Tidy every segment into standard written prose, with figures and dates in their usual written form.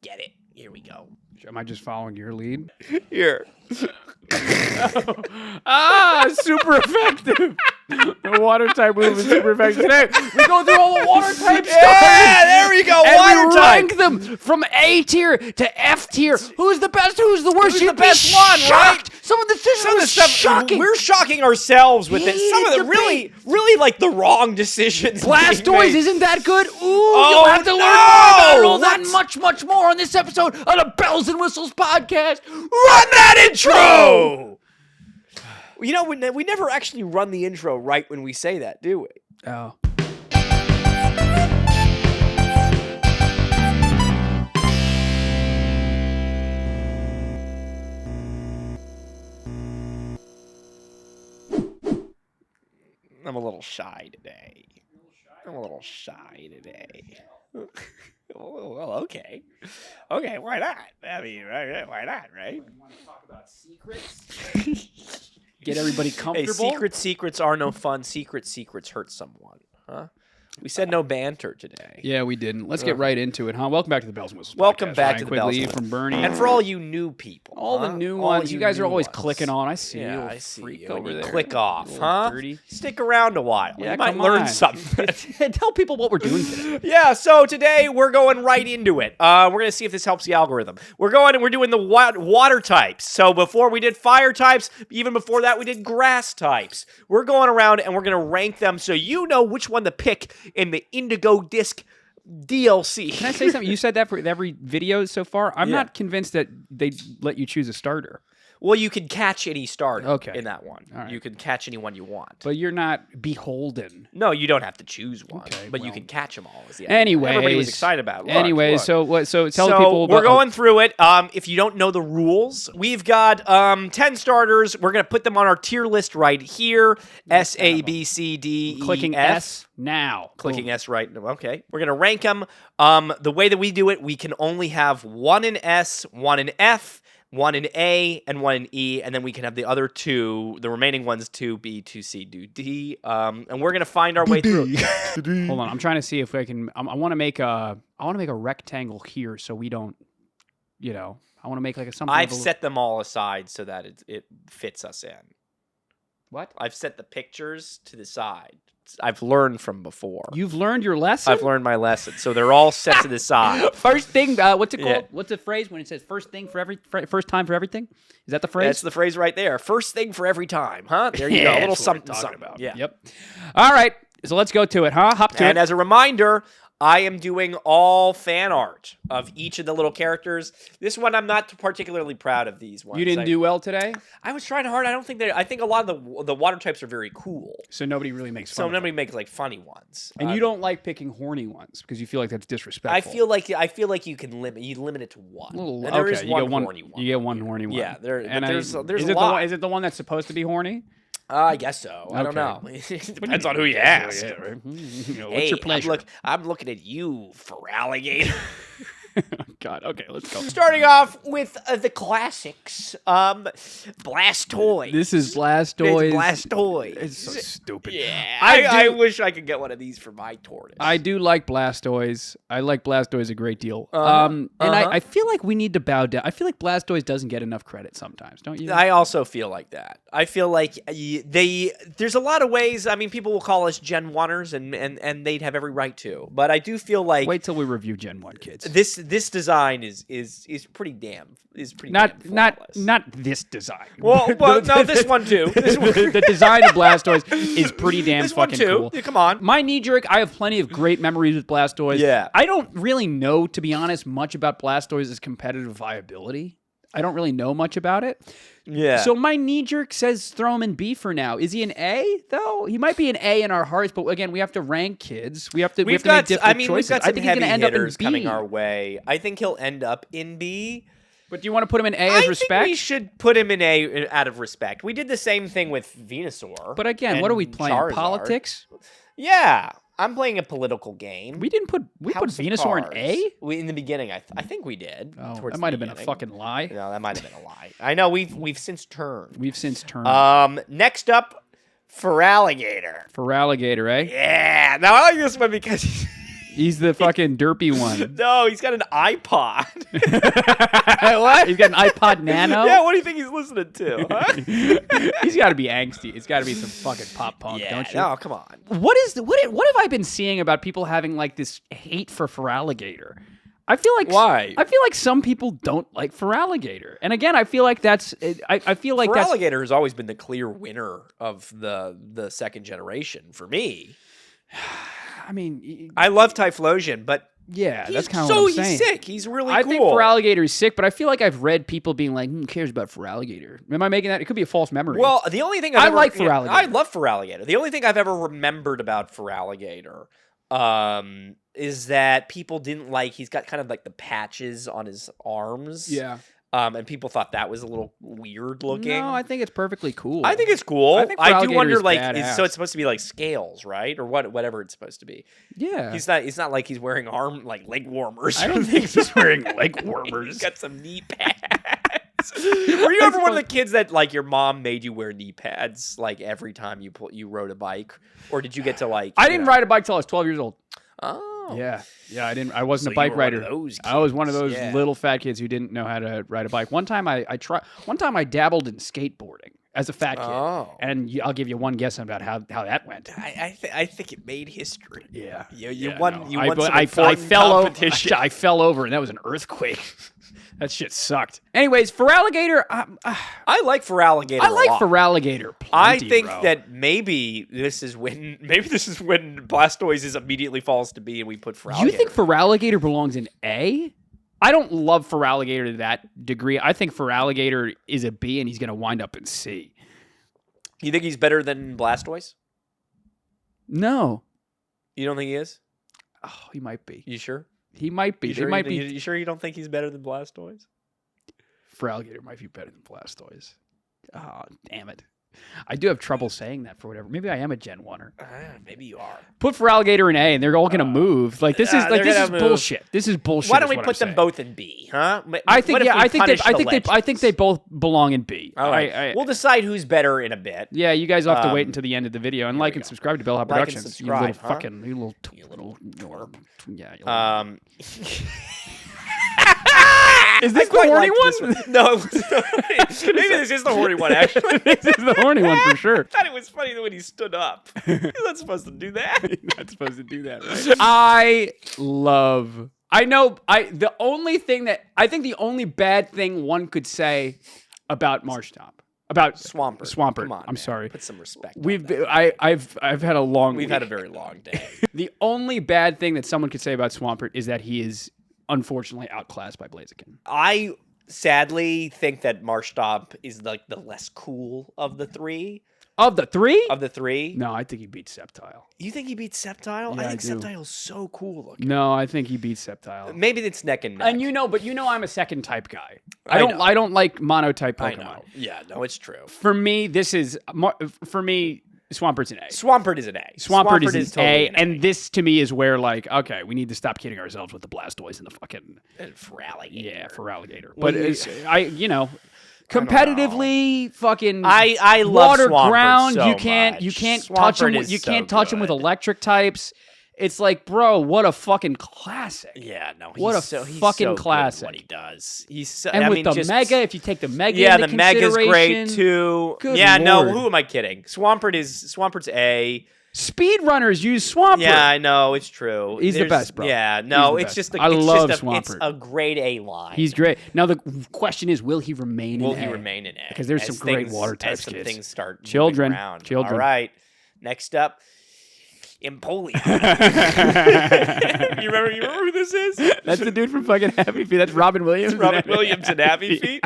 get it. Here we go. Am I just following your lead? Here. Super effective. The water type move is super effective. Today, we go through all the water types. Yeah, there we go. And Water we type. rank them from A tier to F tier. Who's the best? Who's the worst? Who's the You'd be best one, shocked. Some of the decisions are shocking. We're shocking ourselves with it. Some of the really like the wrong decisions. Blastoise isn't that good? Ooh, Oh, you'll have to learn more no! about all that That's- and much more on this episode of the Bells and Whistles podcast. Run that intro! You know, we never actually run the intro right when we say that, do we? Oh. I'm a little shy today. Well, okay. Okay, why not? I mean, why not, right? You want to talk about secrets? Get everybody comfortable? Hey, secrets are no fun. Secrets hurt someone, huh? We said no banter today. Yeah, we didn't. Let's get right into it, huh? Welcome back to the Bells and Whistles Welcome podcast. back Ryan to the Quigley Bells and from Bernie. And for all you new people. all the new ones, you guys are always clicking on. I see Yeah, you. I see Freak you. over You there. click off, Little huh? dirty. Stick around a while. Yeah, you might come learn on. something. Tell people what we're doing today. Yeah, so today we're going right into it. We're going to see if this helps the algorithm. We're doing the water types. So before we did fire types, even before that we did grass types. We're going around and we're going to rank them so you know which one to pick in the Indigo Disc DLC. Can I say something? You said that for every video so far. I'm Yeah. not convinced that they let you choose a starter. Well, you can catch any starter Okay. in that one. All right. You can catch any one you want. But you're not beholden. No, you don't have to choose one, Okay, but you well. can catch them all. Is the Anyways. everybody was excited about it. Look, Anyways, look. so tell the people we're about, going through it. If you don't know the rules, we've got 10 starters. We're gonna put them on our tier list right here. S A B C D E clicking F. S now. Clicking Boom. S right. Okay. We're gonna rank them. The way that we do it, we can only have one in S, one in F, one in A, and one in E, and then we can have the other two, the remaining ones, 2B, 2C, 2D. And we're gonna find our way through. Hold on, I'm trying to see if I can. I want to make a rectangle here so we don't. I want to make like a something. I've set them all aside so that it fits us in. What? I've set the pictures to the side. I've learned from before. You've learned your lesson. I've learned my lesson, so they're all set to the side. First thing, what's it called? Yeah. What's the phrase when it says first time for everything? Is that the phrase? That's the phrase right there. First thing for every time, huh? There you go. A little that's what we're something, talking something. about. Yeah. Yep. All right. So let's go to it, huh? Hop to And it. as a reminder, I am doing all fan art of each of the little characters. This one, I'm not particularly proud of these ones. You didn't do well today, I was trying hard. I think a lot of the water types are very cool. so nobody really makes fun. So of nobody them. makes like funny ones. And you don't like picking horny ones because you feel like that's disrespectful. I feel like you can limit it to one. Little, And there okay, is you one get one horny one. You get one horny one. Yeah, there's is a it lot. Is it the one that's supposed to be horny? I guess so. I don't know. Okay. It depends on who you ask. Yeah, right. What's Hey, your pleasure? I'm looking at you, Feraligatr. God. Okay, let's go. Starting off with the classics, Blastoise. This is Blastoise. It's Blastoise. It's so stupid. Yeah, I I wish I could get one of these for my tortoise. I do like Blastoise. I like Blastoise a great deal. And Uh-huh. I feel like we need to bow down. I feel like Blastoise doesn't get enough credit sometimes, don't you? I also feel like that. I feel like there's a lot of ways. I mean, people will call us Gen 1ers, and they'd have every right to. But I do feel like Wait till we review Gen 1 kids. this design is pretty damn Not flawless. this design. Well, no, this one too. This one. The design of Blastoise is pretty damn This one fucking too. cool. Yeah, come on. My knee jerk, I have plenty of great memories with Blastoise. Yeah. I don't really know, to be honest, much about Blastoise's competitive viability. I don't really know much about it. Yeah. So my knee jerk says throw him in B for now. Is he an A though? He might be an A in our hearts, but again, we have to rank kids. We have to make different choices. We've got I some think he's heavy going to end up in hitters B. coming our way. I think he'll end up in B. But do you want to put him in A as I respect? think we should put him in A out of respect. We did the same thing with Venusaur. But again, and what are we playing? Charizard. Politics? Yeah, I'm playing a political game. We put House of Venusaur in Cards. A? In the beginning, I think we did. Oh, towards that the might have been a beginning. fucking lie. No, that might have been a lie. I know we've since turned. We've since turned. Next up, Feraligatr. Feraligatr, eh? Yeah. Now I like this one because He's the fucking derpy one. No, he's got an iPod. What? He's got an iPod Nano? Yeah, what do you think he's listening to? Huh? He's got to be angsty. It's got to be some fucking pop punk, don't you? No, come on. What have I been seeing about people having like this hate for Feraligatr? I feel like Why? I feel like some people don't like Feraligatr, and again, I feel like that's. I feel like Feraligatr has always been the clear winner of the second generation for me. I mean, I love Typhlosion, but yeah, that's kind of so what I'm saying. he's sick. He's really I cool. think Feraligatr is sick, but I feel like I've read people being like, "Who cares about Feraligatr?" Am I making that? It could be a false memory. Well, the only thing I like Feraligatr. I love Feraligatr. The only thing I've ever remembered about Feraligatr is that people didn't like. He's got kind of like the patches on his arms. Yeah. And people thought that was a little weird looking. No, I think it's perfectly cool. I think it's cool. I think I do Feraligatr wonder, is like, badass. so it's supposed to be like scales, right, or whatever it's supposed to be. Yeah. He's not like he's wearing leg warmers. I don't think he's wearing leg He's warmers. got some knee pads. Were you ever one of the kids that like your mom made you wear knee pads like every time you rode a bike, or did you get to like? I didn't ride a bike till I was 12 years old. Oh. Yeah, I didn't. I wasn't So a bike you were one rider. of those I was one of kids, those little fat kids who didn't know how to ride a bike. One time I tried. One time I dabbled in skateboarding as a fat kid, Oh. and I'll give you one guess about how that went. I think it made history. Yeah, You won. no. You won some I important fell competition. over. I fell over, and that was an earthquake. That shit sucked. Anyways, Feraligatr. I like Feraligatr. I like a lot. Feraligatr. I Plenty, think bro. that maybe this is when Blastoise is immediately falls to B and we put Feraligatr. You think Feraligatr belongs in A? I don't love Feraligatr to that degree. I think Feraligatr is a B, and he's going to wind up in C. You think he's better than Blastoise? No. You don't think he is? Oh, he might be. You sure? He might be. You They sure, might be. you sure you don't think he's better than Blastoise? Feraligatr might be better than Blastoise. Oh, damn it. I do have trouble saying that for whatever. Maybe I am a Gen 1er. Maybe you are. Put Feraligatr in A, and they're all going to move. Like this is they're this gonna is move. bullshit. This is bullshit. Why don't is we what put I'm them saying. both in B? Huh? I think. What if Yeah, we I think. punish the I think they both belong in B. All right. We'll decide who's better in a bit. Yeah, you guys will have to wait until the end of the video and like and go. subscribe to Bellhop Like and Productions. subscribe, you little huh? fucking, you little twerp. Yeah. Is this the horny one? No, maybe this is the horny one. Actually, This is the horny one for sure. I thought it was funny when he stood up. He's not supposed to do that. Not supposed to do that, right? The only bad thing one could say about Marshtomp, about Swampert. Come on, I'm man. sorry. Put some respect. I've had a long. We've had a very long day. The only bad thing that someone could say about Swampert is that he is unfortunately outclassed by Blaziken. I sadly think that Marshtomp is like the less cool of the three. Of the three? No, I think he beats Sceptile. You think he beats Sceptile? Yeah, I think I do. Sceptile's so cool looking. No, I think he beats Sceptile. Maybe it's neck and neck. And you know I'm a second type guy. I know. I don't like monotype I Pokemon. know. Yeah, no, it's true. For me, Swampert's an A. Swampert is an A. Swampert is totally A, an and this to me is where like, okay, we need to stop kidding ourselves with the Blastoise and the fucking And Feraligatr. yeah, Feraligatr. Well, But it's, competitively fucking I love water Swampert ground. so you can't touch him. Swampert You is can't so touch him with good. electric types. It's like, bro, what a fucking classic. Yeah, no, What a he's fucking so good at classic. what he does. He's so, And I with mean, the just, Mega, if you take the Mega yeah, into the Mega's great consideration, too. Good yeah, no, Lord. who am I kidding? Swampert's A. Speedrunners use Swampert. Yeah, I know, it's true. He's the best, bro. Yeah, no, He's the it's best. just I love it's Swampert. a grade A line. He's great. Now the question is, will he remain Will in he A? remain in A? Because there's As some great things- water types, as some kids. things start Children. moving around. Children. All right. Next up, Empoleon. you remember who this is? That's the dude from fucking Happy Feet. That's Robin Williams. Robin Williams and Happy Feet.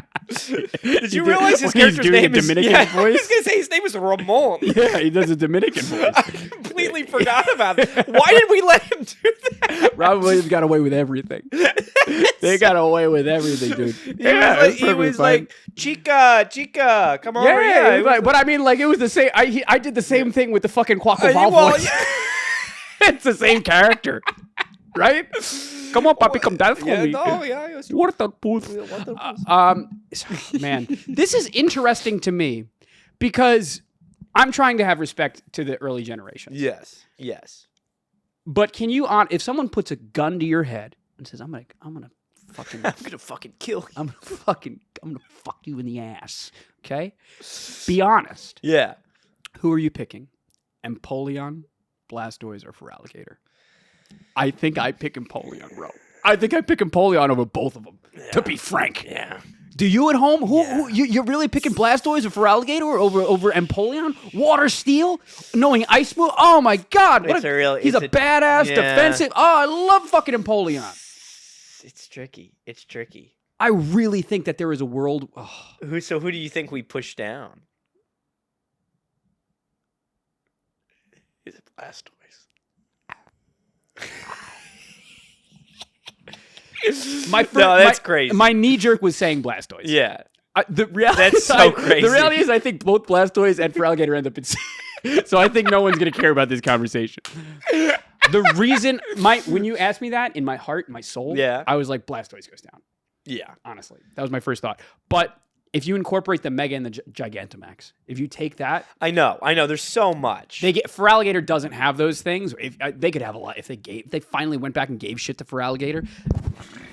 Did you realize his when he's character's doing name a is Dominican I voice? was gonna say his name is Ramon. Yeah, he does a Dominican voice. I completely forgot about it. Why did we let him do that? Robin Williams got away with everything. They got away with everything, dude. He was like, Chica, come over yeah, here. it was like, but I mean, like, it was the same. I did the same thing with the fucking Quaquaval voice. It's the same character, right? Come on, papi, come down for me. Water pools. Man, this is interesting to me because I'm trying to have respect to the early generation. Yes. But can you if someone puts a gun to your head and says, I'm gonna fucking kill you. I'm gonna fuck you in the ass. Okay? Be honest. Yeah. Who are you picking? Empoleon, Blastoise, or Feraligatr? I think I pick Empoleon, bro. I think I pick Empoleon over both of them. Yeah. To be frank. Yeah. Do you at home? Who you're really picking Blastoise or Feraligatr over Empoleon? Water Steel? Knowing Ice Move? Oh my God! He's a badass defensive. Oh, I love fucking Empoleon. It's tricky. It's tricky. I really think that there is a world. Who do you think we push down? Is it Blastoise? That's crazy. My knee jerk was saying Blastoise. Yeah. That's so crazy. The reality is I think both Blastoise and Feraligatr end up in C. So I think no one's going to care about this conversation. The reason, when you asked me that, in my heart, my soul, I was like, Blastoise goes down. Yeah. Honestly. That was my first thought. But if you incorporate the Mega and the Gigantamax, if you take that... I know. There's so much. Feraligatr doesn't have those things. They could have a lot. If they finally went back and gave shit to Feraligatr,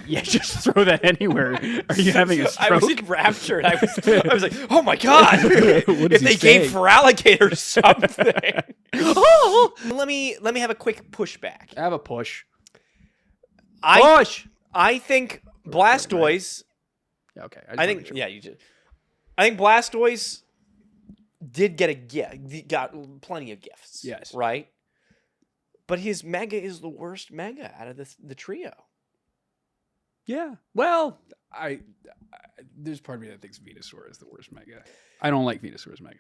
yeah, just throw that anywhere. Are you having a stroke? I was enraptured. I was like, oh my God. If they gave Feraligatr something. Oh! Let me have a quick pushback. I have a push. I think Blastoise... Okay. I think you did. I think Blastoise did get a gift. Got plenty of gifts. Yes. Right? But his Mega is the worst Mega out of the trio. Yeah. Well, there's part of me that thinks Venusaur is the worst Mega. I don't like Venusaur's Mega.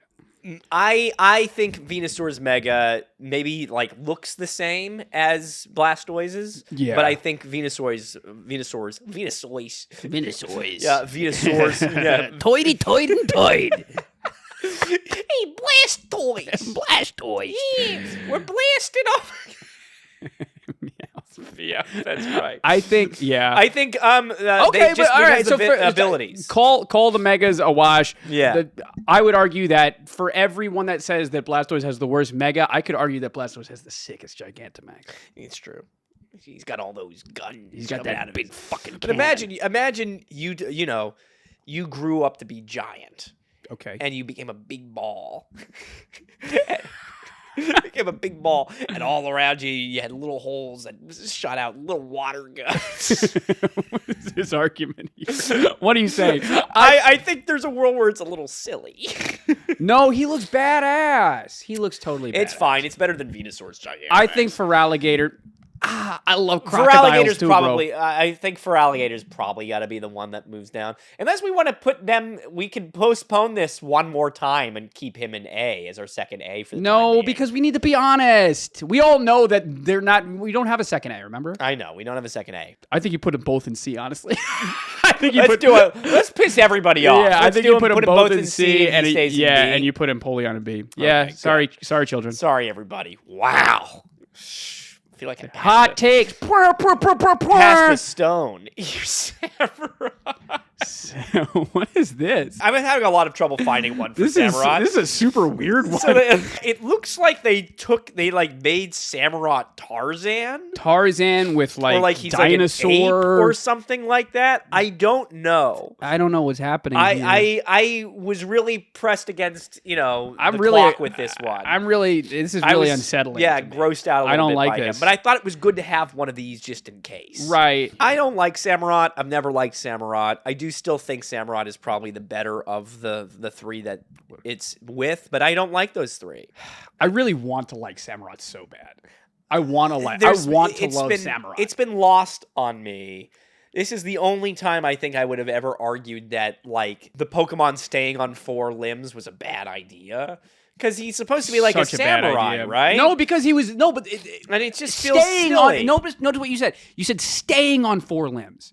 I think Venusaur's Mega maybe looks the same as Blastoise's. Yeah. But I think Venusaur's. Yeah, Venusaur's. Yeah. Toid and toid. Hey, Blastoise. Yeah, we're blasting off. Yeah, that's right. I think. they just because of abilities. Call the Megas a wash. Yeah. I would argue that for everyone that says that Blastoise has the worst Mega, I could argue that Blastoise has the sickest Gigantamax. It's true. He's got all those guns. He's got that big fucking. But imagine you grew up to be giant. Okay. And you became a big ball. Became a big ball, and all around you had little holes that shot out little water guns. What is this argument here? What are you saying? I think there's a world where it's a little silly. No, he looks badass. He looks totally badass. It's fine. It's better than Venusaur's Gigantamax. I think Feraligatr... I love crocodiles too, probably, bro. I think Feraligator's probably got to be the one that moves down. Unless we want to put them... We can postpone this one more time and keep him in A as our second A for the time being. Because we need to be honest. We all know that they're not... We don't have a second A, remember? I know. We don't have a second A. I think you put them both in C, honestly. I think you do it. Let's piss everybody off. Yeah, I think you put them both in C, and he stays in B. And you put Empoleon in B. Yeah, okay, sorry, children. Sorry, everybody. Wow. I feel like hot takes. Past the stone. What is this? I've been having a lot of trouble finding one for Samurott. This is a super weird one. So it looks like they made Samurott Tarzan. Tarzan with he's dinosaur like an ape or something like that. I don't know. I don't know what's happening. I was really pressed against clock with this one. This is really unsettling. Yeah, grossed out a little bit. I don't like this. But I thought it was good to have one of these just in case. Right. I don't like Samurott. I've never liked Samurott. I do still think Samurott is probably the better of the three that it's with, but I don't like those three. I really want to like Samurott so bad. I want to love Samurott. It's been lost on me. This is the only time I think I would have ever argued that the Pokemon staying on 4 limbs was a bad idea. Because he's supposed to be like such a samurai, right? No, because he was and it just feels silly. Notice what you said. You said staying on 4 limbs.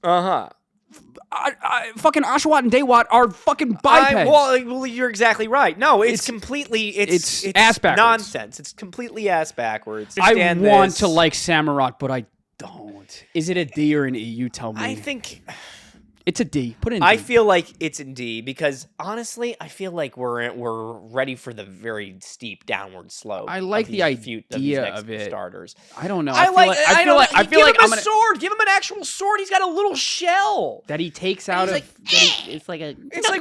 Fucking Oshawott and Daywott are fucking bipeds. Well, you're exactly right. No, it's completely it's ass backwards. Nonsense. It's completely ass backwards. I want to like Samurott, but I don't. Is it a D or an E? You tell me. I think It's a D. Put it in D. I feel like it's in D because honestly, I feel like we're ready for the very steep downward slope. I like the idea of it. Starters. I don't know. I feel like give him a sword. Give him an actual sword. He's got a little shell that he takes out of. like, it's like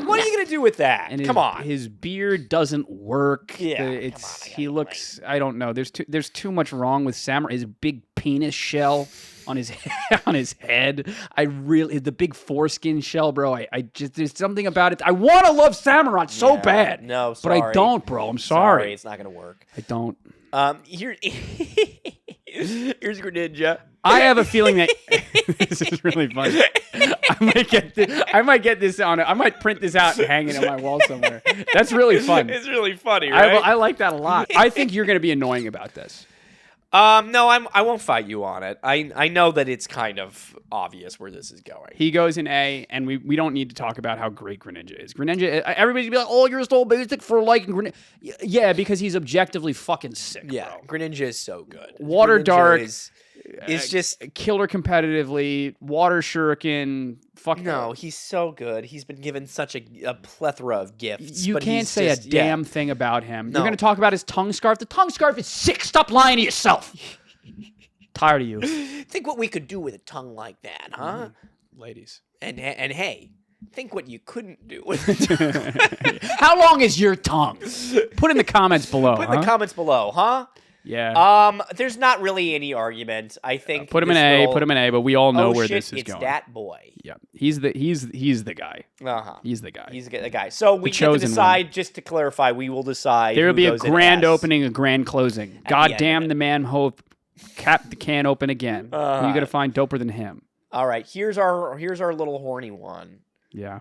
what are you gonna do with that? And come on. His beard doesn't work. Yeah, he looks. I don't know. There's too much wrong with Samurott. His big penis shell on his head. The big foreskin shell, bro. I just there's something about it. I want to love Samurott so bad. No, sorry. But I don't, bro. I'm sorry. It's not gonna work. I don't. Here's Greninja. I have a feeling that this is really funny. I might get this on it. I might print this out and hang it on my wall somewhere. That's really fun. It's really funny, right? I like that a lot. I think you're going to be annoying about this. No, I won't fight you on it. I know that it's kind of obvious where this is going. He goes in A, and we don't need to talk about how great Greninja is. Greninja, everybody's be like, "Oh, you're so basic for liking Greninja." Yeah, because he's objectively fucking sick. Yeah, bro. Greninja is so good. Water Greninja Dark is just killer competitively. Water Shuriken. Fuck no, he's so good. He's been given such a plethora of gifts. You can't say a damn thing about him. No. You're going to talk about his tongue scarf. The tongue scarf is sick. Stop lying to yourself. Tired of you. Think what we could do with a tongue like that, huh? Ladies. And hey, think what you couldn't do with it. How long is your tongue? Put in the comments below. Put in the comments below, huh? Yeah. There's not really any argument. I think put him in A. Put him in A. But we all know where this is going. It's that boy. Yeah. He's the guy. He's the guy. He's the guy. So we get to decide. Just to clarify, we will decide. There will be a grand opening, a grand closing. God damn the man hope. Cap the can open again. Who you gonna find doper than him? All right. Here's our little horny one. Yeah.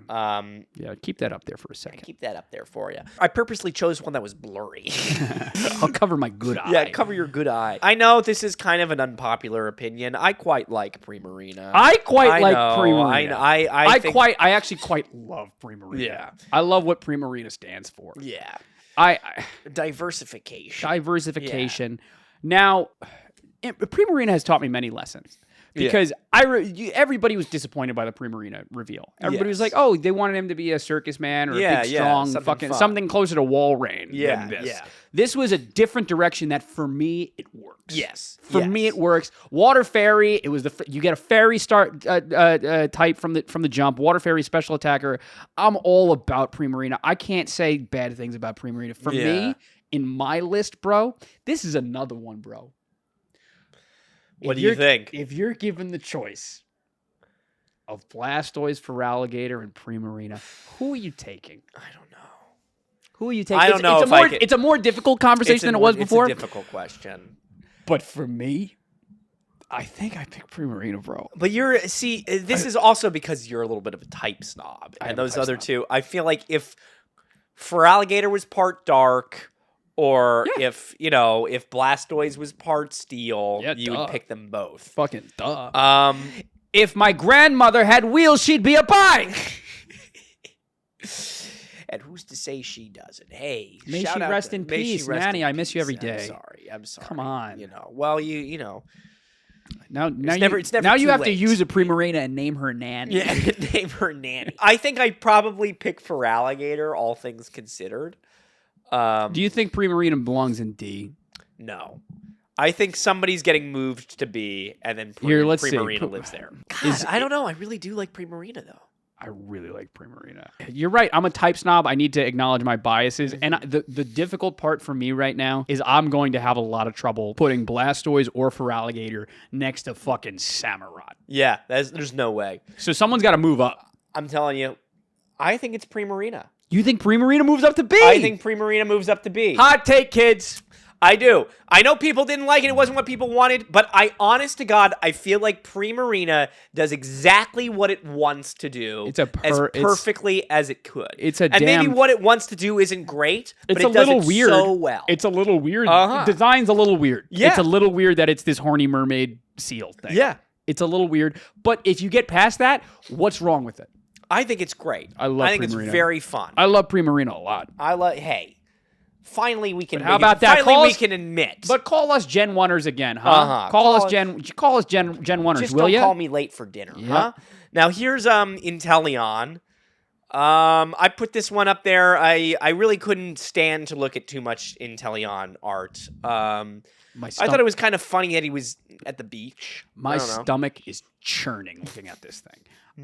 Yeah. Keep that up there for a second. Keep that up there for you. I purposely chose one that was blurry. I'll cover my good eye. Yeah, cover your good eye. I know this is kind of an unpopular opinion. I quite like Primarina. I like Primarina. I actually quite love Primarina. Yeah. I love what Primarina stands for. Yeah. Diversification. Yeah. Now, Primarina has taught me many lessons. Because everybody was disappointed by the Primarina reveal. Everybody was like, "Oh, they wanted him to be a circus man or a big, strong, something closer to Walrein than this." Yeah. This was a different direction that, for me, it works. Yes, for me, it works. Water Fairy, it was you get a Fairy start type from the jump. Water Fairy special attacker. I'm all about Primarina. I can't say bad things about Primarina. For me, in my list, bro, this is another one, bro. What do you think? If you're given the choice of Blastoise, Feraligatr, and Primarina, who are you taking? I don't know. Who are you taking? I don't know it's a more difficult conversation than it was before. It's a difficult question. But for me, I think I pick Primarina, bro. But this is also because you're a little bit of a type snob. And those other two, I feel like if Feraligatr was part dark... Or if Blastoise was part steel, you would pick them both. Fucking duh. If my grandmother had wheels, she'd be a bike. And who's to say she doesn't? Hey, may she rest in peace, Nanny. I miss you every day. I'm sorry. Come on. Well, Now it's never you have late. to use a Primarina and name her Nanny. Yeah, name her Nanny. I think I'd probably pick Feraligatr, all things considered. Do you think Primarina belongs in D? No. I think somebody's getting moved to B, and then Primarina lives there. God, I don't know. I really do like Primarina, though. I really like Primarina. You're right. I'm a type snob. I need to acknowledge my biases. And the difficult part for me right now is I'm going to have a lot of trouble putting Blastoise or Feraligatr next to fucking Samurott. Yeah, there's no way. So someone's got to move up. I'm telling you, I think it's Primarina. You think Primarina moves up to B? I think Primarina moves up to B. Hot take, kids. I do. I know people didn't like it. It wasn't what people wanted. But honest to God, I feel like Primarina does exactly what it wants to do as perfectly as it could. Maybe what it wants to do isn't great, but it does it so well. It's a little weird. Design's a little weird. Yeah. It's a little weird that it's this horny mermaid seal thing. Yeah. It's a little weird. But if you get past that, what's wrong with it? I think it's great. I think Primarina. It's very fun. I love Primarina a lot. Hey, finally we can. How about that? Finally we can admit. But call us Gen 1ers again, huh? Call us Gen 1ers, will you? Just don't call me late for dinner, huh? Now here's Inteleon. I put this one up there. I really couldn't stand to look at too much Inteleon art. I thought it was kind of funny that he was at the beach. My stomach is churning looking at this thing.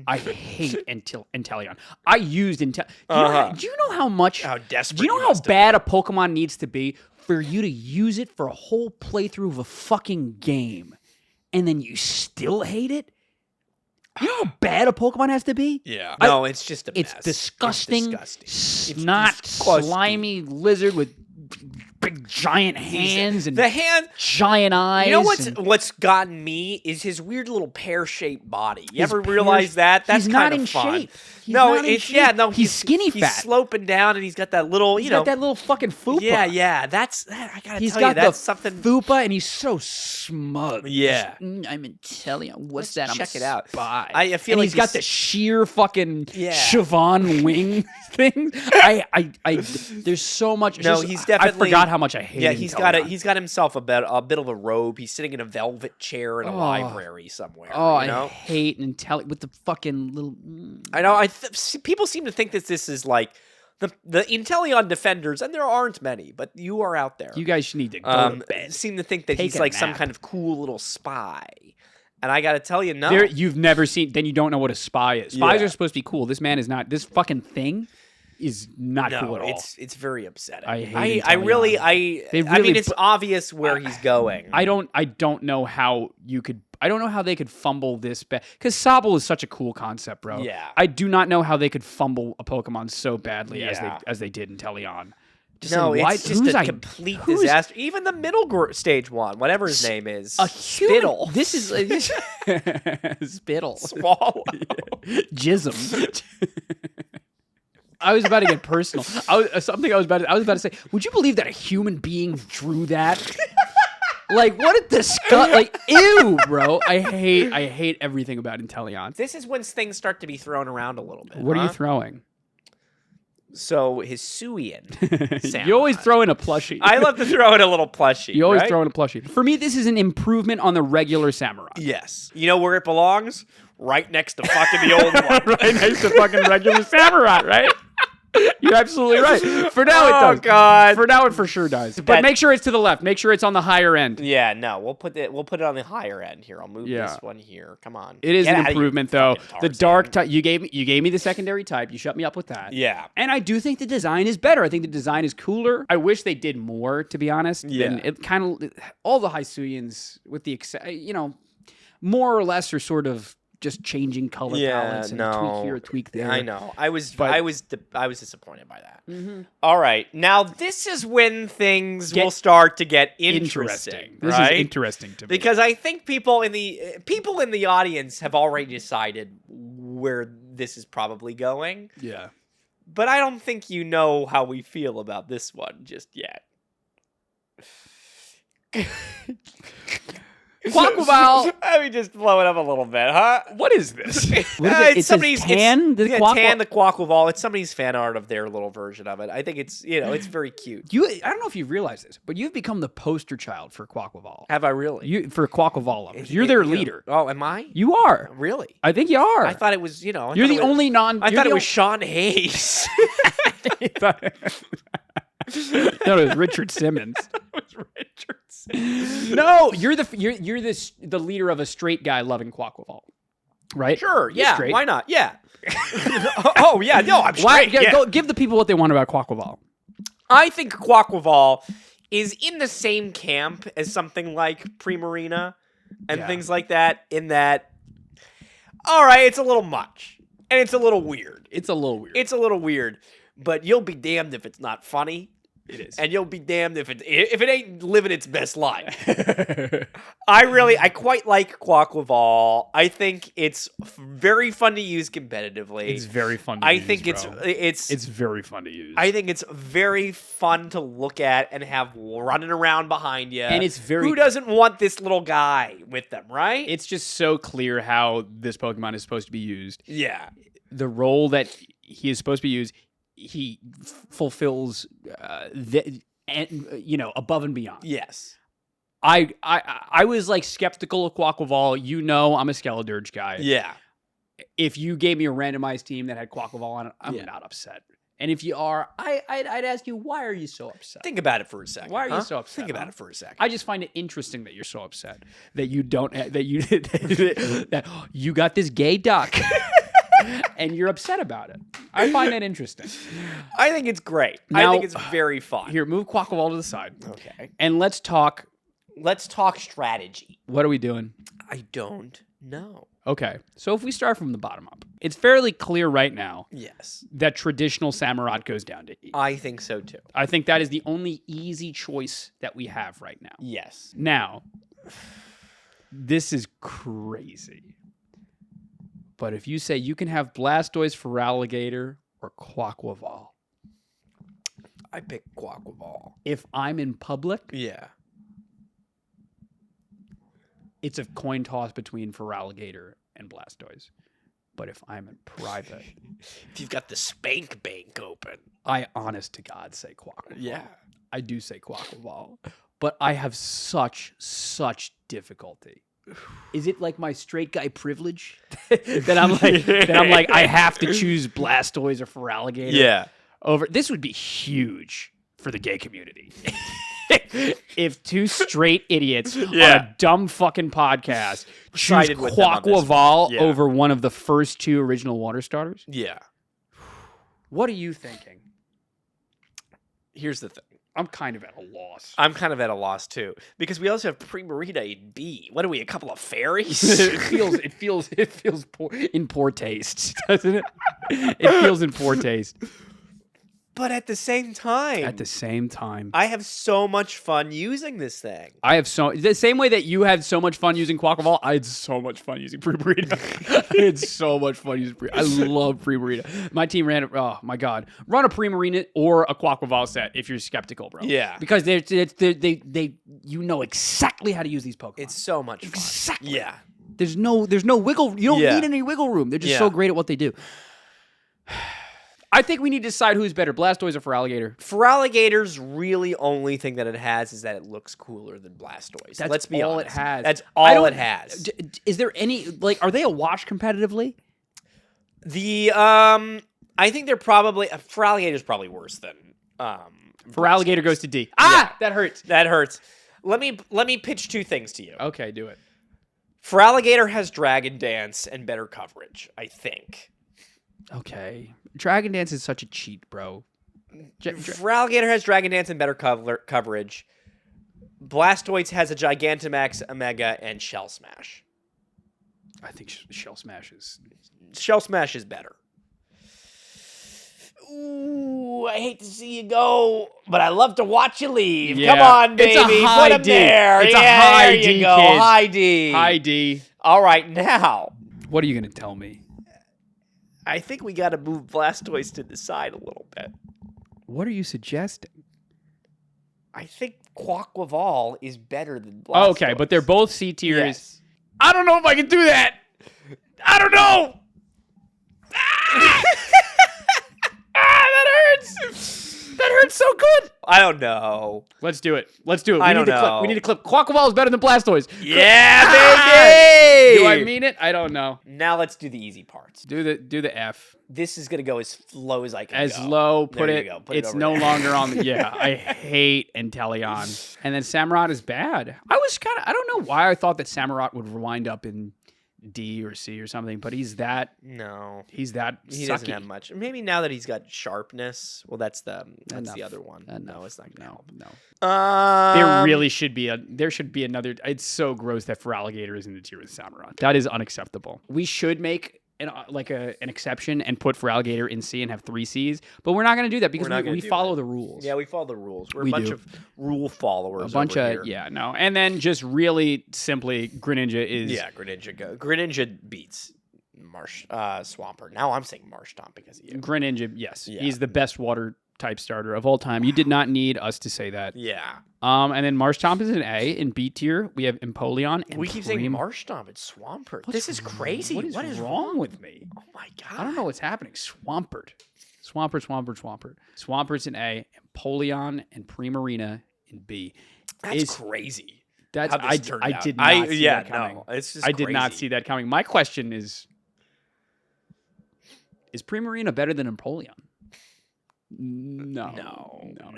I hate Inteleon. I used Inteleon. Do you know how much? How desperate? Do you know how bad a Pokemon needs to be for you to use it for a whole playthrough of a fucking game, and then you still hate it? You know how bad a Pokemon has to be? Yeah. No, it's just a mess. It's disgusting. Snot, slimy lizard with big giant hands and giant eyes. You know what's gotten me is his weird little pear-shaped body. You ever realize that? That's kind of fun. He's skinny fat. He's sloping down and he's got that little, He's got that little fucking fupa. Yeah. I gotta tell you, that's something. Fupa, and he's so smug. Yeah. I'm Inteleon. What's that? Check it out. Spy. I feel like he's got the sheer fucking Siobhan wing thing. There's so much. No, he's definitely. I forgot how much I hate. Yeah, he's got himself a bit of a robe. He's sitting in a velvet chair in a library somewhere. I hate Inteleon with the fucking little. I know. People seem to think that this is like the Inteleon defenders, and there aren't many, but you are out there. You guys need to go to bed. Seem to think that he's like some kind of cool little spy. And I got to tell you, no. You've never seen. Then you don't know what a spy is. Spies are supposed to be cool. This man is not. This fucking thing is not cool at all. It's very upsetting. I hate I mean, it's obvious where he's going. I don't know how you could. I don't know how they could fumble this bad, because Sobble is such a cool concept, bro. Yeah. I do not know how they could fumble a Pokemon so badly as they did in Teleon. It's just a complete disaster. Even the middle stage one, whatever his name is, Spittle. This is Spittle. Swallow. Jism. I was about to get personal. I was about to say, would you believe that a human being drew that? Like, what a disgust! Like, ew, bro. I hate everything about Inteleon. This is when things start to be thrown around a little bit. What are you throwing? So Hisuian Samurott. You always throw in a plushie. I love to throw in a little plushie. You always throw in a plushie. For me, this is an improvement on the regular Samurott. Yes. You know where it belongs? Right next to fucking the old one. Right next to fucking regular Samurott, right? You're absolutely right. For now, it does. Oh, God. For now, it for sure does. But make sure it's to the left. Make sure it's on the higher end. Yeah, no. We'll put it on the higher end here. I'll move this one here. Come on. It is an improvement, though. The dark type, you gave me the secondary type. You shut me up with that. Yeah. And I do think the design is better. I think the design is cooler. I wish they did more, to be honest. Yeah. It kind of, all the Hisuians, with the, more or less are sort of just changing color palettes and tweak here, tweak there. I know. I was disappointed by that. Mm-hmm. All right, now this is when things will start to get interesting. This is interesting to me because I think people in the audience have already decided where this is probably going. Yeah, but I don't think you know how we feel about this one just yet. Quaquaval. Let me just blow it up a little bit, huh? What is this? It's somebody's Tan. The Quaquaval. It's somebody's fan art of their little version of it. I think it's it's very cute. I don't know if you realize this, but you've become the poster child for Quaquaval. Have I really? For Quaquaval lovers. You're their leader. Oh, am I? You are. Really? I think you are. I thought it was. You're the only non. I thought it was Sean Hayes. No, it was Richard Simmons. No, you're the leader of a straight guy loving Quaquaval, right? Sure, yeah. Why not? Yeah. Oh yeah, no, I'm straight. Go give the people what they want about Quaquaval. I think Quaquaval is in the same camp as something like Primarina and things like that. In that, all right, it's a little much and it's a little weird. It's a little weird, but you'll be damned if it's not funny. It is. And you'll be damned if it ain't living its best life. I quite like Quaquaval. I think it's very fun to use competitively. It's very fun to use, it's very fun to use. I think it's very fun to look at and have running around behind you. And who doesn't want this little guy with them, right? It's just so clear how this Pokemon is supposed to be used. Yeah. The role that he is supposed to be used, he fulfills above and beyond. Yes. I was like skeptical of Quaquaval. I'm a Skeledirge guy. Yeah. if you gave me a randomized team that had Quaquaval on it, I'm not upset. And if you are, I'd ask you, why are you so upset? Think about it for a second. Why are you so upset? Think about it for a second. I just find it interesting that you're so upset that you don't that you got this gay duck and you're upset about it. I find that interesting. I think it's great. Now, I think it's very fun. Here, move Quaquaval to the side. Okay. And let's talk strategy. What are we doing? I don't know. Okay. So if we start from the bottom up, it's fairly clear right now that traditional Samurott goes down to E. I think so too. I think that is the only easy choice that we have right now. Yes. Now, this is crazy. But if you say you can have Blastoise, Feraligatr, or Quaquaval. I pick Quaquaval. If I'm in public, it's a coin toss between Feraligatr and Blastoise. But if I'm in private... if you've got the spank bank open. I honest to God say Quaquaval. Yeah. I do say Quaquaval. But I have such difficulty. Is it like my straight guy privilege that I'm like I have to choose Blastoise or Feraligatr? Yeah. Over this would be huge for the gay community. If two straight idiots on a dumb fucking podcast choose Quaquaval over one of the first two original water starters. Yeah. What are you thinking? Here's the thing. I'm kind of at a loss. I'm kind of at a loss too, because we also have Primarina in B. What are we? A couple of fairies? It feels in poor taste, doesn't it? It feels in poor taste. But at the same time, I have so much fun using this thing. The same way that you had so much fun using Quaquaval, I had so much fun using Primarina. I had so much fun using Primarina. I love Primarina. My team ran, oh my God, run a Primarina or a Quaquaval set if you're skeptical, bro. Yeah. Because they you know exactly how to use these Pokemon. It's so much fun. Exactly. Yeah. There's no wiggle. You don't need any wiggle room. They're just so great at what they do. I think we need to decide who's better, Blastoise or Feraligatr. Feraligatr's really only thing that it has is that it looks cooler than Blastoise. Let's be honest. It has. That's all it has. Is there any are they a wash competitively? I think they're probably Feraligatr's probably worse than Feraligatr goes to D. That hurts. That hurts. Let me pitch two things to you. Okay, do it. Feraligatr has Dragon Dance and better coverage, I think. Okay. Dragon Dance is such a cheat, bro. Feraligatr has Dragon Dance and better coverage. Blastoise has a Gigantamax, Omega, and Shell Smash. I think Shell Smash is better. Ooh, I hate to see you go, but I love to watch you leave. Yeah. Come on, baby. It's a high Put him D. there. It's a high there D, you go. kid. High D. High D. All right, now. What are you going to tell me? I think we got to move Blastoise to the side a little bit. What are you suggesting? I think Quaquaval is better than Blastoise. Oh, okay, but they're both C tiers. Yes. I don't know if I can do that. I don't know. That hurts. That hurts so good. I don't know. Let's do it. We need to clip. Quaquaval is better than Blastoise. Yeah, baby. Do I mean it? I don't know. Now let's do the easy parts. Do the F. This is gonna go as low as I can. As low. Put it. It's no longer on the. Yeah, I hate Inteleon. And then Samurott is bad. I don't know why I thought that Samurott would wind up in D or C or something, but he's that. No, he's that. He doesn't have much. Maybe now that he's got sharpness. Well, that's the other one. No, it's not. No. There really should be another. It's so gross that Feraligatr is in the tier with Samurott. That is unacceptable. We should make an exception and put Feraligatr in C and have 3 Cs, but we're not going to do that because we follow the rules. Yeah, we follow the rules. We're a bunch of rule followers. And then just really simply, Greninja is Greninja beats Swampert. Now I'm saying Marshtomp because of you. Greninja, yes, he's the best water type starter of all time. You did not need us to say that. Yeah. And then Marshtomp is an A. In B tier, we have Empoleon. And we keep saying Marshtomp. It's Swampert. This is crazy. What is wrong with me? Oh my God. I don't know what's happening. Swampert. Swampert's an A. Empoleon and Primarina in B. That's crazy. I did not see that coming. No, it's just I did not see that coming. My question is, Is Primarina better than Empoleon? No way. No,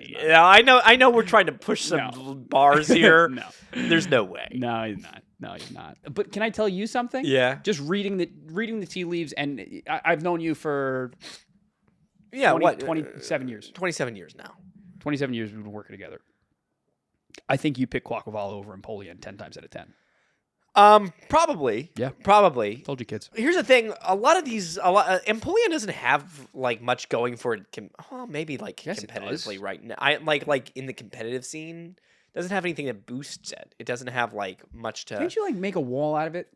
Yeah, I know we're trying to push some bars here. No. There's no way. No, he's not. No, he's not. But can I tell you something? Yeah. Just reading the tea leaves, and I've known you for 27 years. 27 years now. 27 years we've been working together. I think you pick Quaquaval over Empoleon 10 times out of 10. Probably. Yeah. Probably. Told you, kids. Here's the thing. Empoleon doesn't have like much going for it. Maybe like Yes, it competitively does. right now. I like in the competitive scene, doesn't have anything that boosts it. It doesn't have like much to. Can't you like make a wall out of it?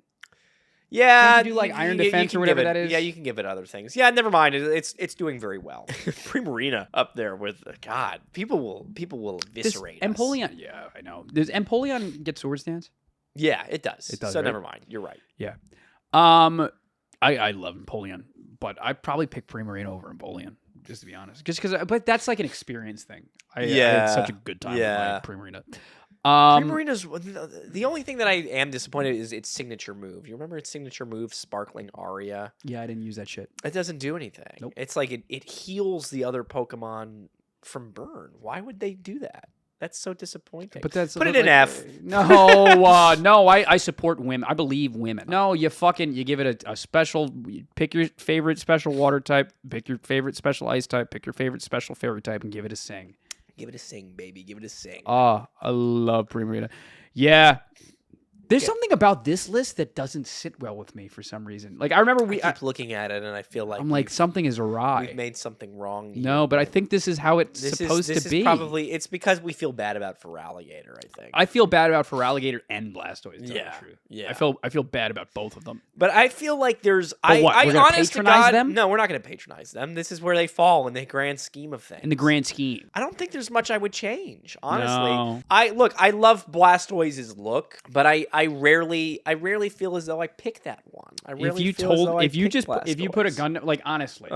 Yeah. Can't you do like iron defense or whatever that is? Yeah, you can give it other things. Yeah, never mind. It's doing very well. Primarina up there with God. People will eviscerate us. Empoleon. Yeah, I know. Does Empoleon get Sword Stance? Yeah, it does. It does. So right? never mind. You're right. Yeah. I love Empoleon, but I'd probably pick Primarina over Empoleon, just to be honest. But that's like an experience thing. I had such a good time with my Primarina. Primarina's the only thing that I am disappointed is its signature move. You remember its signature move, Sparkling Aria? Yeah, I didn't use that shit. It doesn't do anything. Nope. It's like it heals the other Pokemon from burn. Why would they do that? That's so disappointing. But that's put it in F. No, no. I support women. I believe women. No, you give it a special. Pick your favorite special water type. Pick your favorite special ice type. Pick your favorite special fairy type, and give it a sing. Give it a sing, baby. Give it a sing. Oh, I love Primarina. Yeah. There's something about this list that doesn't sit well with me for some reason. Like I remember I keep looking at it and I feel like I'm like something is awry. We've made something wrong. No, but I think this is how it's supposed to be. Probably it's because we feel bad about Feraligatr, I think. I feel bad about Feraligatr and Blastoise. Yeah, true. Yeah. I feel bad about both of them. But I feel like there's We're gonna honest to patronize God, them? No, we're not going to patronize them. This is where they fall in the grand scheme of things. In the grand scheme. I don't think there's much I would change, honestly. No. I love Blastoise's look, but I rarely feel as though I pick that one. If you put a gun, like honestly,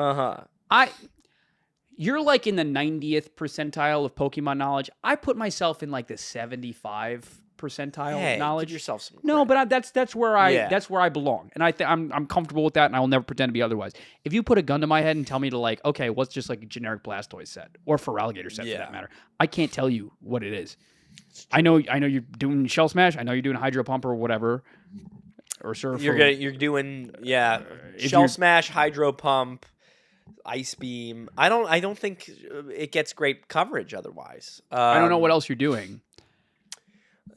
you're like in the 90th percentile of Pokemon knowledge. I put myself in like the 75 percentile knowledge. Give yourself some no, credit. but that's where I belong, and I'm comfortable with that, and I will never pretend to be otherwise. If you put a gun to my head and tell me to like, okay, what's just like a generic Blastoise set or Feraligatr set for that matter, I can't tell you what it is. I know you're doing Shell Smash. I know you're doing Hydro Pump or whatever. Or Surf. You're doing Shell Smash, Hydro Pump, Ice Beam. I don't think it gets great coverage otherwise. I don't know what else you're doing.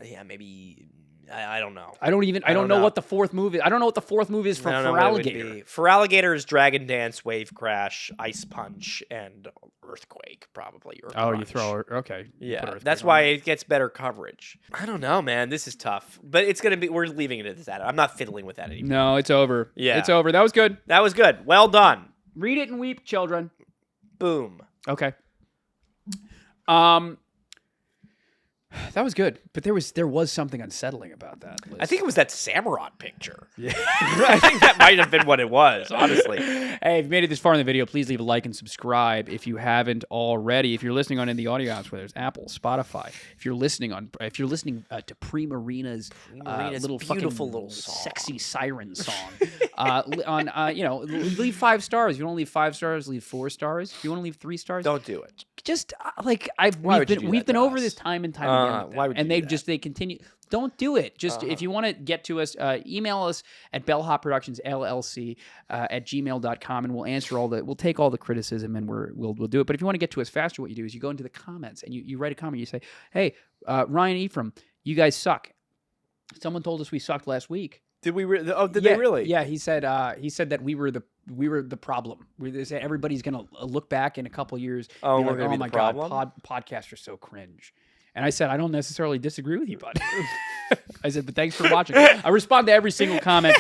Yeah, maybe I don't know. I don't know what the fourth move is. I don't know what the fourth move is for Feraligatr. Feraligatr is Dragon Dance, Wave Crash, Ice Punch, and Earthquake, probably. Or you Crunch. throw okay. Yeah, that's why it gets better coverage. I don't know, man. This is tough, but it's gonna be. We're leaving it at that. I'm not fiddling with that anymore. No, it's over. Yeah, it's over. That was good. That was good. Well done. Read it and weep, children. Boom. Okay. That was good, but there was something unsettling about that list. I think it was that Samurott picture. Yeah. I think that might have been what it was, honestly. Hey, if you made it this far in the video, please leave a like and subscribe if you haven't already. If you're listening on any of the audio apps, whether it's Apple, Spotify, if you're listening to Primarina's little beautiful fucking little song. Sexy siren song, leave 5 stars. If you want to leave 5 stars, leave 4 stars. If you want to leave 3 stars, don't do it. Just we've we've been over this time and time again. Why would you and they continue. Don't do it. Just if you want to get to us, email us at bellhopproductionsllc at gmail.com, and we'll take all the criticism and we'll do it. But if you want to get to us faster, what you do is you go into the comments and you write a comment. You say, hey, Ryan Ephraim, you guys suck. Someone told us we sucked last week. Did we? Did they really? Yeah, he said that we were the problem. They said everybody's gonna look back in a couple years. Oh, and we're like, gonna be my the problem? God, podcasts are so cringe. And I said, I don't necessarily disagree with you, bud. I said, but thanks for watching. I respond to every single comment.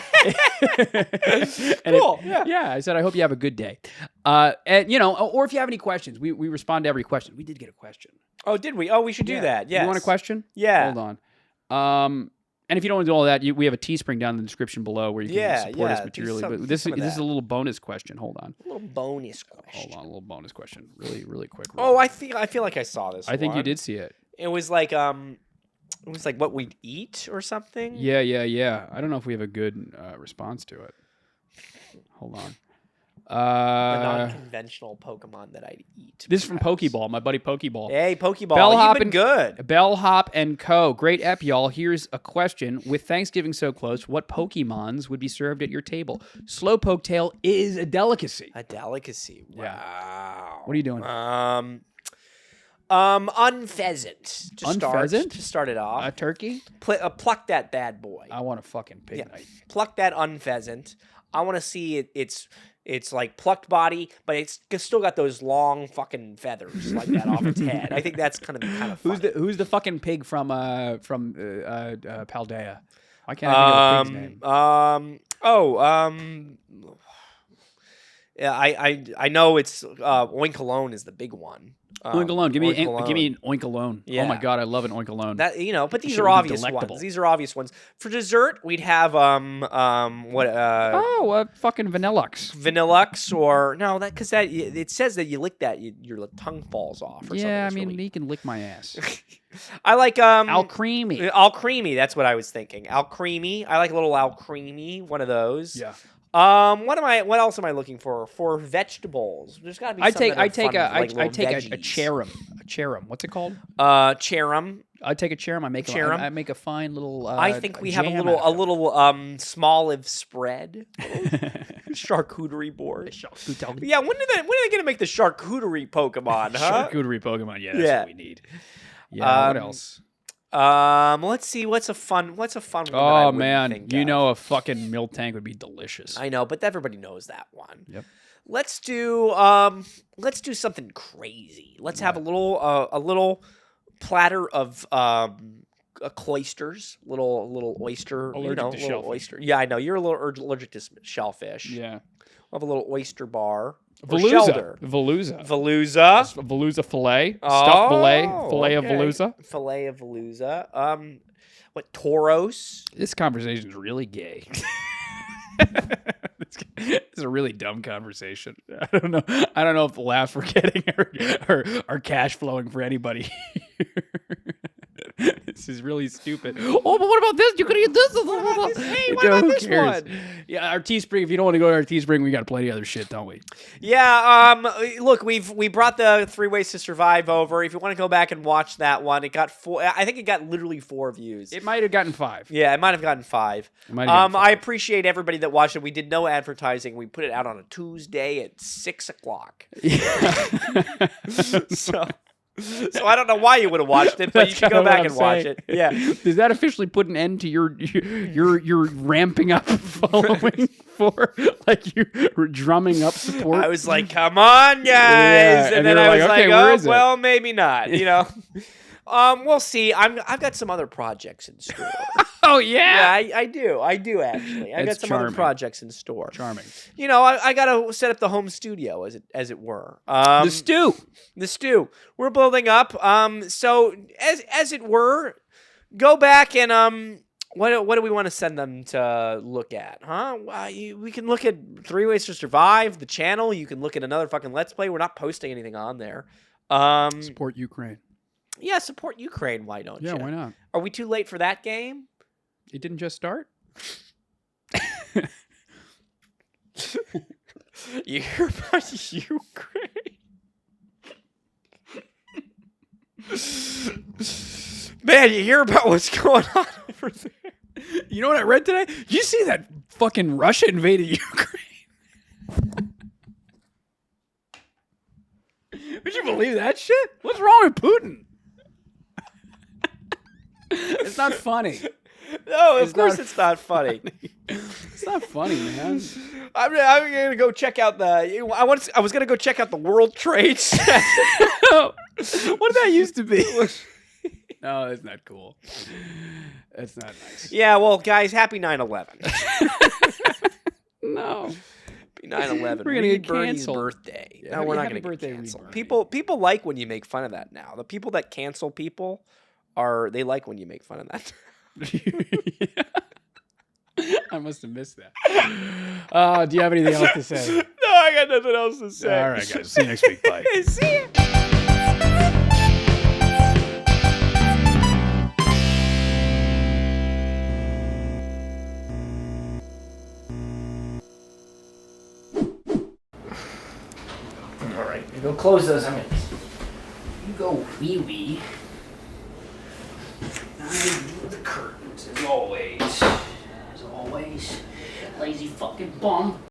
Cool. Yeah. I said, I hope you have a good day. Or if you have any questions, we respond to every question. We did get a question. Oh, did we? Oh, we should do that. Yes. You want a question? Yeah. Hold on. And if you don't want to do all that, we have a Teespring down in the description below where you can support us materially. But this is a little bonus question. Hold on. A little bonus question. Hold on, a little bonus question. Really, really quick. Oh, I feel like I saw this. I think you did see it. It was like what we'd eat or something. Yeah. I don't know if we have a good response to it. Hold on. A non-conventional Pokemon that I'd eat. This is from Pokeball, my buddy Pokeball. Hey, Pokeball, you've been good. Bellhop and Co. Great ep, y'all. Here's a question. With Thanksgiving so close, what Pokemons would be served at your table? Slowpoke tail is a delicacy. A delicacy. Wow. Yeah. What are you doing? Unpheasant. Unpheasant? To start it off. A turkey? Pluck that bad boy. I want a fucking pig knife. Pluck that unpheasant. I want to see it's like plucked body, but it's still got those long fucking feathers like that off its head. I think that's kind of funny. Who's the fucking pig from Paldea? I can't think of the pig's name. Yeah, I know it's Oinkalone is the big one. Oinkalone, give me an Oinkalone. Yeah. Oh my god, I love an Oinkalone. That but these are obvious ones. These are obvious ones. For dessert, we'd have fucking Vanillux. Vanillux, or no, that because that it says that you lick that your tongue falls off. Or something. I mean he can lick my ass. I like Alcremie. Alcremie, that's what I was thinking. Alcremie. I like a little Alcremie, one of those. Yeah. What else am I looking for vegetables? There's got to be something I take a veggies. cherum. A cherum. What's it called? Cherum. I take a cherum. I make a fine little I think we have a little small of spread. Charcuterie board. Yeah, when are they gonna make the charcuterie Pokemon, huh? Charcuterie Pokemon, yeah, that's what we need. Yeah, what else? Let's see. What's a fun one? Oh man, you know a fucking Miltank would be delicious. I know, but everybody knows that one. Yep. Let's do something crazy. Let's have a little platter of cloisters, little oyster. Allergic to shellfish. Oyster. Yeah, I know you're a little allergic to shellfish. Yeah. We'll have a little oyster bar. Veluza fillet. Stuffed fillet of Veluza. Filet of Veluza. What, Tauros? This conversation is really gay. It's a really dumb conversation. I don't know if the laughs we're getting are cash flowing for anybody. This is really stupid. Oh, but what about this? You could eat this. Hey, what about this one? Yeah, our Teespring. If you don't want to go to our Teespring, we got plenty of other shit, don't we? Yeah. Look, we brought the 3 Ways to Survive over. If you want to go back and watch that one, it got 4. I think it got literally 4 views. It might have gotten 5. Yeah, it might have gotten 5. I appreciate everybody that watched it. We did no advertising. We put it out on a Tuesday at 6:00. Yeah. So I don't know why you would have watched it, but you should go back and watch it. Yeah. Does that officially put an end to your ramping up following for like you were drumming up support? I was like, "Come on, guys," yeah. and then I was like, "Oh, well, maybe not." You know. We'll see. I've got some other projects in store. Oh yeah, I do actually. I got some other projects in store. Charming. You know, I gotta set up the home studio as it were. The stew. We're building up. So as it were, go back and what do we want to send them to look at? Huh? We can look at 3 Ways to Survive, the channel. You can look at another fucking Let's Play. We're not posting anything on there. Support Ukraine. Yeah, support Ukraine. Why don't you? Yeah, why not? Are we too late for that game? It didn't just start? You hear about Ukraine? Man, you hear about what's going on over there? You know what I read today? Did you see that fucking Russia invaded Ukraine? Would you believe that shit? What's wrong with Putin? It's not funny. No, of course it's not funny. It's not funny, man. I'm gonna go check out I was gonna go check out the World Trade Center. What did that used to be? No, that's not cool. That's not nice. Yeah, well, guys, happy 9/11. No. Happy 9/11. We're gonna get canceled. Birthday. Yeah, no, we're not gonna get canceled. People like when you make fun of that now. The people that cancel people they like when you make fun of that. I must have missed that. Do you have anything else to say? No, I got nothing else to say. All right, guys. See you next week. Bye. See ya. All right, you go close those. I'm gonna. You go wee-wee. I do the curtains, as always. As always. Lazy fucking bum.